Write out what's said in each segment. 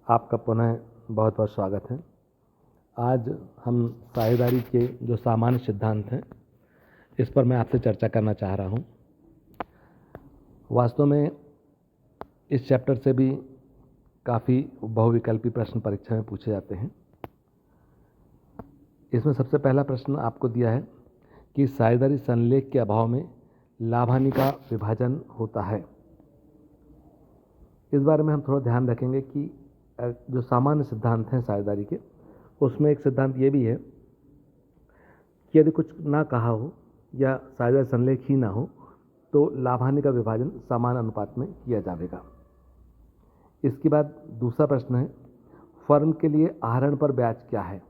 आपका पुनः बहुत बहुत स्वागत है। आज हम साझेदारी के जो सामान्य सिद्धांत हैं इस पर मैं आपसे चर्चा करना चाह रहा हूँ। वास्तव में इस चैप्टर से भी काफ़ी बहुविकल्पी प्रश्न परीक्षा में पूछे जाते हैं। इसमें सबसे पहला प्रश्न आपको दिया है कि साझेदारी संलेख के अभाव में लाभ हानि का विभाजन होता है। इस बारे में हम थोड़ा ध्यान रखेंगे कि जो सामान्य सिद्धांत हैं साझेदारी के, उसमें एक सिद्धांत ये भी है कि यदि कुछ ना कहा हो या साझेदारी संलेख ही ना हो तो लाभ हानि का विभाजन समान अनुपात में किया जाएगा। इसके बाद दूसरा प्रश्न है, फर्म के लिए आहरण पर ब्याज क्या है।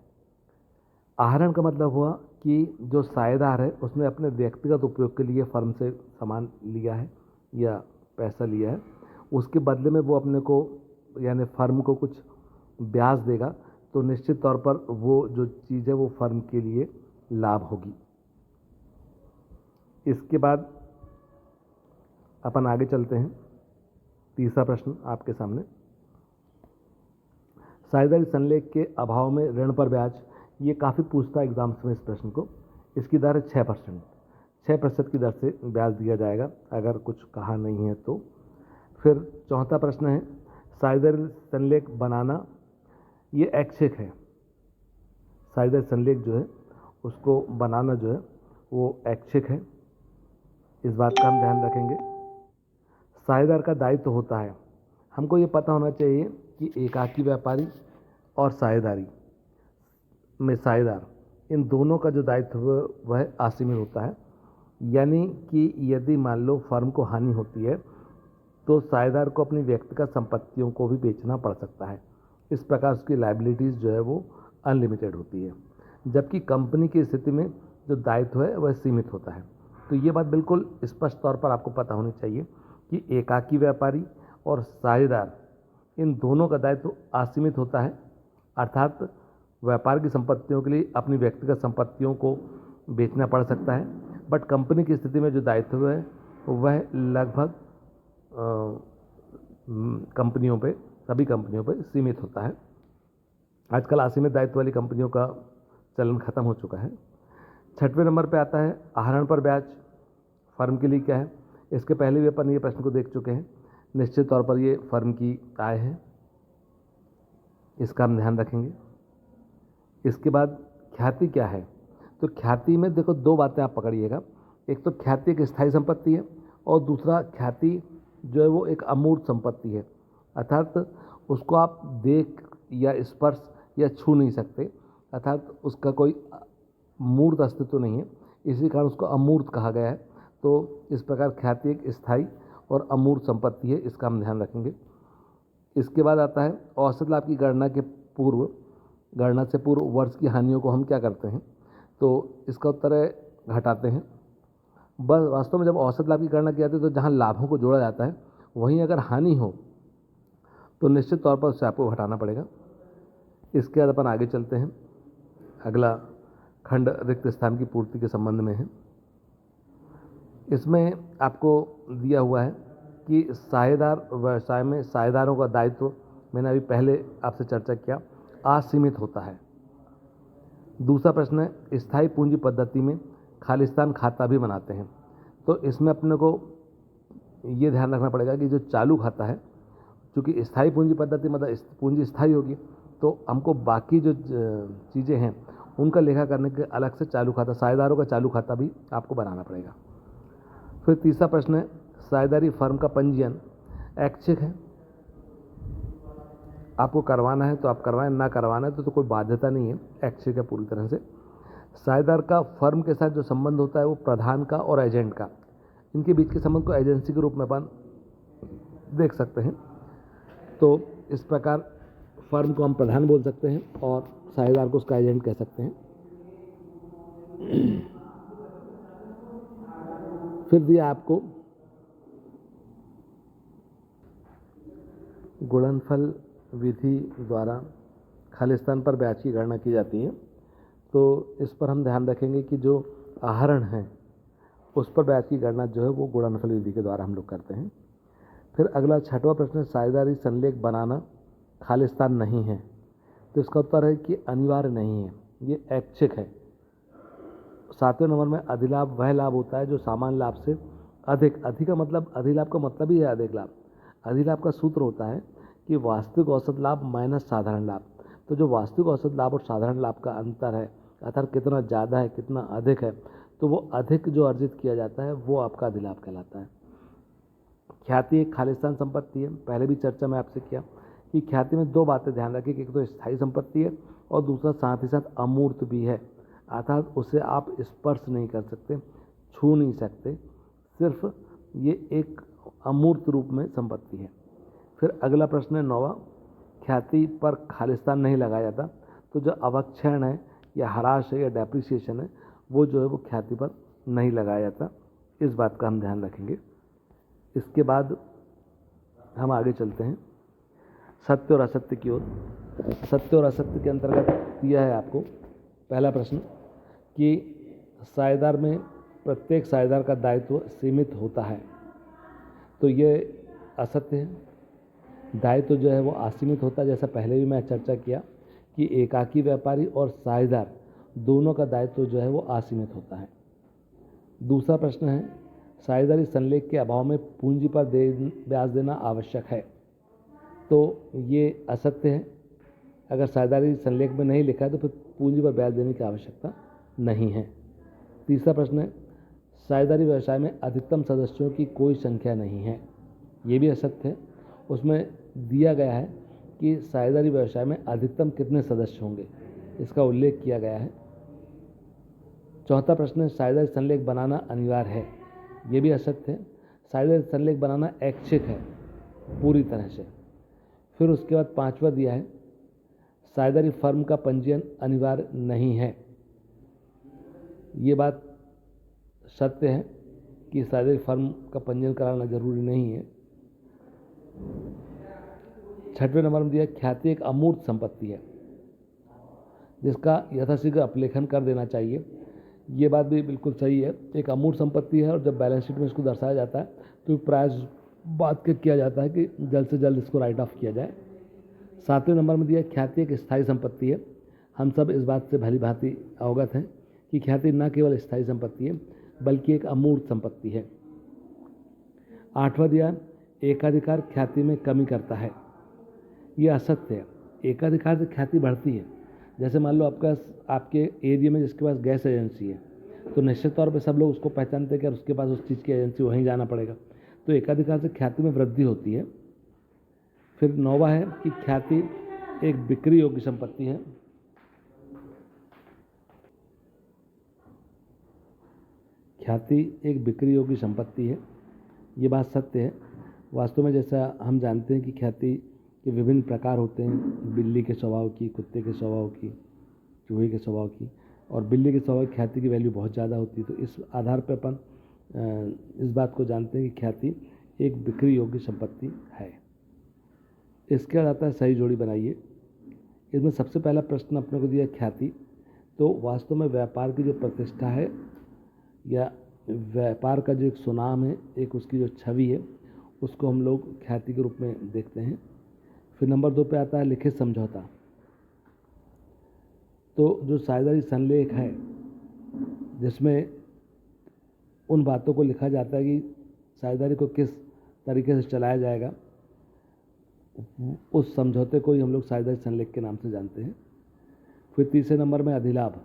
आहरण का मतलब हुआ कि जो साझेदार है उसने अपने व्यक्तिगत उपयोग के लिए फर्म से सामान लिया है या पैसा लिया है, उसके बदले में वो अपने को यानी फर्म को कुछ ब्याज देगा, तो निश्चित तौर पर वो जो चीज़ है वो फर्म के लिए लाभ होगी। इसके बाद अपन आगे चलते हैं। तीसरा प्रश्न आपके सामने, साझेदारी संलेख के अभाव में ऋण पर ब्याज। ये काफ़ी पूछता है एग्जाम्स में इस प्रश्न को। इसकी दर है 6%। 6% की दर से ब्याज दिया जाएगा अगर कुछ कहा नहीं है तो। फिर चौथा प्रश्न है, साझेदारी संलेख बनाना ये ऐच्छिक है। साझेदारी संलेख जो है उसको बनाना जो है वो ऐच्छिक है, इस बात का हम ध्यान रखेंगे। साझेदार का दायित्व होता है, हमको ये पता होना चाहिए कि एकाकी व्यापारी और साझेदारी में साझेदार, इन दोनों का जो दायित्व वह असीमित होता है। यानी कि यदि मान लो फर्म को हानि होती है तो साझेदार को अपनी व्यक्तिगत संपत्तियों को भी बेचना पड़ सकता है। इस प्रकार उसकी लायबिलिटीज़ जो है वो अनलिमिटेड होती है, जबकि कंपनी की स्थिति में जो दायित्व है वह सीमित होता है। तो ये बात बिल्कुल स्पष्ट तौर पर आपको पता होनी चाहिए कि एकाकी व्यापारी और साझेदार इन दोनों का दायित्व असीमित होता है, अर्थात व्यापार की संपत्तियों के लिए अपनी व्यक्तिगत संपत्तियों को बेचना पड़ सकता है, बट कंपनी की स्थिति में जो दायित्व है वह लगभग कंपनियों पे, सभी कंपनियों पे सीमित होता है। आजकल असीमित दायित्व वाली कंपनियों का चलन खत्म हो चुका है। 6वें नंबर पे आता है आहरण पर ब्याज, फर्म के लिए क्या है। इसके पहले भी अपन ये प्रश्न को देख चुके हैं। निश्चित तौर पर ये फर्म की आय है, इसका हम ध्यान रखेंगे। इसके बाद ख्याति क्या है, तो ख्याति में देखो दो बातें आप पकड़िएगा। एक तो ख्याति एक स्थायी संपत्ति है और दूसरा ख्याति जो है वो एक अमूर्त संपत्ति है, अर्थात उसको आप देख या स्पर्श या छू नहीं सकते, अर्थात उसका कोई मूर्त अस्तित्व नहीं है, इसी कारण उसको अमूर्त कहा गया है। तो इस प्रकार ख्याति एक स्थायी और अमूर्त संपत्ति है, इसका हम ध्यान रखेंगे। इसके बाद आता है औसत लाभ की गणना से पूर्व वर्ष की हानियों को हम क्या करते हैं, तो इसका उत्तर है घटाते हैं। बस वास्तव में जब औसत लाभ की गणना की जाती है तो जहाँ लाभों को जोड़ा जाता है वहीं अगर हानि हो तो निश्चित तौर पर उससे आपको घटाना पड़ेगा। इसके बाद अपन आगे चलते हैं। अगला खंड रिक्त स्थान की पूर्ति के संबंध में है। इसमें आपको दिया हुआ है कि साझेदार व्यवसाय में साझेदारों का दायित्व, मैंने अभी पहले आपसे चर्चा किया, असीमित होता है। दूसरा प्रश्न है, स्थायी पूंजी पद्धति में खालिस्तान खाता भी बनाते हैं। तो इसमें अपने को ये ध्यान रखना पड़ेगा कि जो चालू खाता है, चूँकि स्थायी पूंजी पद्धति मतलब पूंजी स्थायी होगी, तो हमको बाकी जो चीज़ें हैं उनका लेखा करने के अलग से चालू खाता, साझेदारों का चालू खाता भी आपको बनाना पड़ेगा। फिर तीसरा प्रश्न है, साझेदारी फर्म का पंजीयन ऐच्छिक है, आपको करवाना है तो आप करवाएं, ना करवाना है तो कोई बाध्यता नहीं है, ऐच्छिक है पूरी तरह से। साझेदार का फर्म के साथ जो संबंध होता है वो प्रधान का और एजेंट का, इनके बीच के संबंध को एजेंसी के रूप में अपन देख सकते हैं। तो इस प्रकार फर्म को हम प्रधान बोल सकते हैं और साझेदार को उसका एजेंट कह सकते हैं। फिर दिया आपको गुणनफल विधि द्वारा खालिस्तान पर ब्याज की गणना की जाती है। तो इस पर हम ध्यान रखेंगे कि जो आहरण है उस पर ब्याज की गणना जो है वो गुणनफल विधि के द्वारा हम लोग करते हैं। फिर अगला 6वां प्रश्न, साझेदारी संलेख बनाना खालिस्तान नहीं है, तो इसका उत्तर है कि अनिवार्य नहीं है, ये ऐच्छिक है। 7वें नंबर में अधिलाभ वह लाभ होता है जो सामान्य लाभ से अधिक, अधिक का मतलब, अधिलाभ का मतलब ही है अधिक लाभ। अधिलाभ का सूत्र होता है कि वास्तविक औसत लाभ माइनस साधारण लाभ। तो जो वास्तविक औसत लाभ और साधारण लाभ का अंतर है, अर्थात कितना ज़्यादा है कितना अधिक है, तो वो अधिक जो अर्जित किया जाता है वो आपका अधिलाभ कहलाता है। ख्याति एक खालिस्तान संपत्ति है। पहले भी चर्चा में आपसे किया कि ख्याति में दो बातें ध्यान रखें कि एक तो स्थायी संपत्ति है और दूसरा साथ ही साथ अमूर्त भी है, अर्थात उसे आप स्पर्श नहीं कर सकते, छू नहीं सकते, सिर्फ ये एक अमूर्त रूप में संपत्ति है। फिर अगला प्रश्न है 9वां, ख्याति पर खालिस्तान नहीं लगाया जाता, तो जो अवक्षय है या ह्रास है या डेप्रिसिएशन है वो जो है वो ख्याति पर नहीं लगाया जाता। इस बात का हम ध्यान रखेंगे। इसके बाद हम आगे चलते हैं सत्य और असत्य की ओर। सत्य और असत्य के अंतर्गत दिया है आपको पहला प्रश्न कि साझेदार में प्रत्येक साझेदार का दायित्व सीमित होता है, तो ये असत्य है। दायित्व जो है वो असीमित होता है, जैसा पहले भी मैं चर्चा किया कि एकाकी व्यापारी और साझेदार दोनों का दायित्व जो है वो असीमित होता है। दूसरा प्रश्न है साझेदारी संलेख के अभाव में पूंजी पर ब्याज देना आवश्यक है, तो ये असत्य है। अगर साझेदारी संलेख में नहीं लिखा है तो फिर पूंजी पर ब्याज देने की आवश्यकता नहीं है। तीसरा प्रश्न है साझेदारी व्यवसाय में अधिकतम सदस्यों की कोई संख्या नहीं है, ये भी असत्य है। उसमें दिया गया है कि साझेदारी व्यवसाय में अधिकतम कितने सदस्य होंगे, इसका उल्लेख किया गया है। चौथा प्रश्न है साझेदारी संलेख बनाना अनिवार्य है, ये भी असत्य है। साझेदारी संलेख बनाना ऐच्छिक है पूरी तरह से। फिर उसके बाद पांचवा दिया है साझेदारी फर्म का पंजीयन अनिवार्य नहीं है, ये बात सत्य है कि साझेदारी फर्म का पंजीयन कराना जरूरी नहीं है। छठवें नंबर में दिया ख्याति एक अमूर्त संपत्ति है जिसका यथाशीघ्र अपलेखन कर देना चाहिए, ये बात भी बिल्कुल सही है। एक अमूर्त संपत्ति है और जब बैलेंस शीट में इसको दर्शाया जाता है तो प्रयास बात किया जाता है कि जल्द से जल्द इसको राइट ऑफ किया जाए। सातवें नंबर में दिया ख्याति एक स्थायी संपत्ति है। हम सब इस बात से भली भांति अवगत हैं कि ख्याति न केवल स्थायी संपत्ति है बल्कि एक अमूर्त संपत्ति है। आठवां दिया एकाधिकार ख्याति में कमी करता है, ये असत्य है। एकाधिकार से ख्याति बढ़ती है। जैसे मान लो आपके एरिया में जिसके पास गैस एजेंसी है तो निश्चित तौर पे सब लोग उसको पहचानते हैं कि उसके पास उस चीज़ की एजेंसी, वहीं जाना पड़ेगा, तो एकाधिकार से ख्याति में वृद्धि होती है। फिर 9वां है कि ख्याति एक बिक्री योग्य संपत्ति है। ख्याति एक बिक्री योग्य संपत्ति है, ये बात सत्य है। वास्तव में जैसा हम जानते हैं कि ख्याति के विभिन्न प्रकार होते हैं, बिल्ली के स्वभाव की, कुत्ते के स्वभाव की, चूहे के स्वभाव की, और बिल्ली के स्वभाव की ख्याति की वैल्यू बहुत ज़्यादा होती है। तो इस आधार पर अपन इस बात को जानते हैं कि ख्याति एक बिक्री योग्य संपत्ति है। इसके बाद आता है सही जोड़ी बनाइए। इसमें सबसे पहला प्रश्न अपने को दिया ख्याति, तो वास्तव में व्यापार की जो प्रतिष्ठा है या व्यापार का जो एक सुनाम है, एक उसकी जो छवि है, उसको हम लोग ख्याति के रूप में देखते हैं। फिर नंबर 2 पे आता है लिखित समझौता। तो जो साझेदारी संलेख है जिसमें उन बातों को लिखा जाता है कि साझेदारी को किस तरीके से चलाया जाएगा, उस समझौते को ही हम लोग साझेदारी संलेख के नाम से जानते हैं। फिर तीसरे नंबर में अधिलाभ।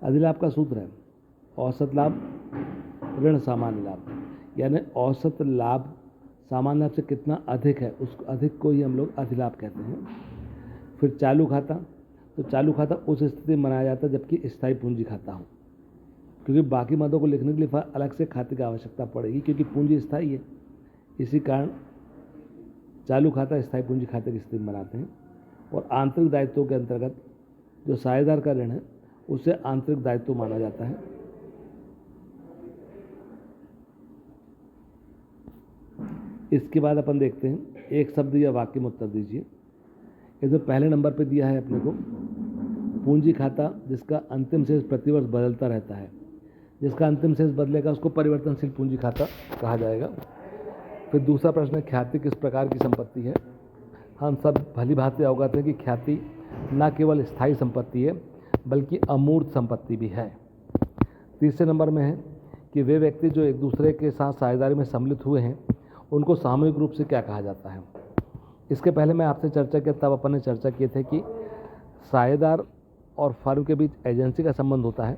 अधिलाभ का सूत्र है औसत लाभ ऋण सामान्य लाभ, यानी औसत लाभ सामान्य लाभ से कितना अधिक है, उस अधिक को ही हम लोग अधिलाभ कहते हैं। फिर चालू खाता, तो चालू खाता उस स्थिति में बनाया जाता है जबकि स्थायी पूंजी खाता हो, क्योंकि बाकी मदों को लिखने के लिए अलग से खाते की आवश्यकता पड़ेगी क्योंकि पूंजी स्थायी है। इसी कारण चालू खाता स्थायी पूंजी खाते की स्थिति में बनाते हैं। और आंतरिक दायित्वों के अंतर्गत जो साझेदार का ऋण है उसे आंतरिक दायित्व माना जाता है। इसके बाद अपन देखते हैं एक शब्द या वाक्य में उत्तर दीजिए। इसमें पहले नंबर पे दिया है अपने को पूंजी खाता जिसका अंतिम शेष प्रतिवर्ष बदलता रहता है। जिसका अंतिम शेष बदलेगा उसको परिवर्तनशील पूंजी खाता कहा जाएगा। फिर दूसरा प्रश्न है ख्याति किस प्रकार की संपत्ति है। हम सब भली भांति अवगत हैं कि ख्याति न केवल स्थायी संपत्ति है बल्कि अमूर्त संपत्ति भी है। तीसरे नंबर में है कि वे व्यक्ति जो एक दूसरे के साथ साझेदारी में सम्मिलित हुए हैं उनको सामूहिक रूप से क्या कहा जाता है। इसके पहले मैं आपसे चर्चा किया, तब अपन ने चर्चा किए थे कि साझेदार और फर्म के बीच एजेंसी का संबंध होता है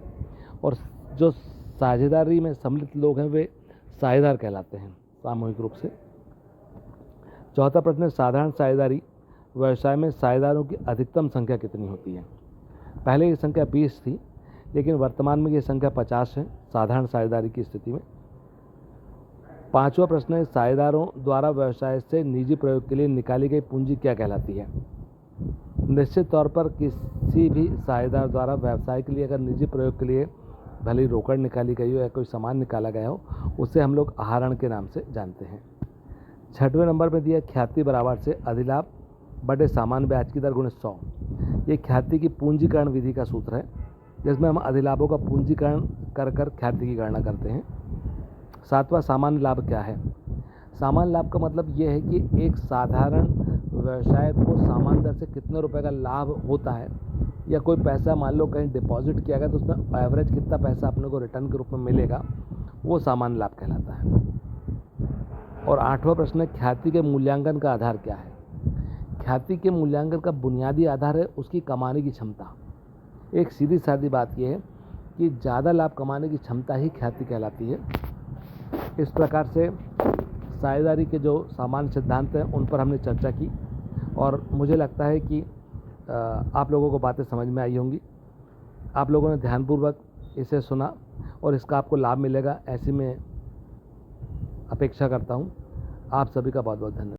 और जो साझेदारी में सम्मिलित लोग हैं वे साझेदार कहलाते हैं सामूहिक रूप से। चौथा प्रश्न है, साधारण साझेदारी व्यवसाय में साझेदारों की अधिकतम संख्या कितनी होती है। पहले ये संख्या 20 थी, लेकिन वर्तमान में ये संख्या 50 है साधारण साझेदारी की स्थिति में। पांचवा प्रश्न है, साझेदारों द्वारा व्यवसाय से निजी प्रयोग के लिए निकाली गई पूंजी क्या कहलाती है। निश्चित तौर पर किसी भी साझेदार द्वारा व्यवसाय के लिए अगर निजी प्रयोग के लिए भले ही रोकड़ निकाली गई हो या कोई सामान निकाला गया हो, उसे हम लोग आहरण के नाम से जानते हैं। छठवें नंबर में दिया ख्याति बराबर से अधिलाभ बटे सामान्य ब्याज की दर गुणित 100। ये ख्याति की पूंजीकरण विधि का सूत्र है, जिसमें हम अधिलाभों का पूंजीकरण कर ख्याति की गणना करते हैं। सातवां, सामान्य लाभ क्या है। सामान्य लाभ का मतलब ये है कि एक साधारण व्यवसाय को सामान्य दर से कितने रुपए का लाभ होता है, या कोई पैसा मान लो कहीं डिपॉजिट किया गया तो उसमें एवरेज कितना पैसा अपने को रिटर्न के रूप में मिलेगा, वो सामान्य लाभ कहलाता है। और आठवां प्रश्न है, ख्याति के मूल्यांकन का आधार क्या है। ख्याति के मूल्यांकन का बुनियादी आधार है उसकी कमाने की क्षमता। एक सीधी सादी बात यह है कि ज़्यादा लाभ कमाने की क्षमता ही ख्याति कहलाती है। इस प्रकार से साझेदारी के जो सामान्य सिद्धांत हैं उन पर हमने चर्चा की और मुझे लगता है कि आप लोगों को बातें समझ में आई होंगी। आप लोगों ने ध्यानपूर्वक इसे सुना और इसका आपको लाभ मिलेगा ऐसी मैं अपेक्षा करता हूँ। आप सभी का बहुत बहुत धन्यवाद।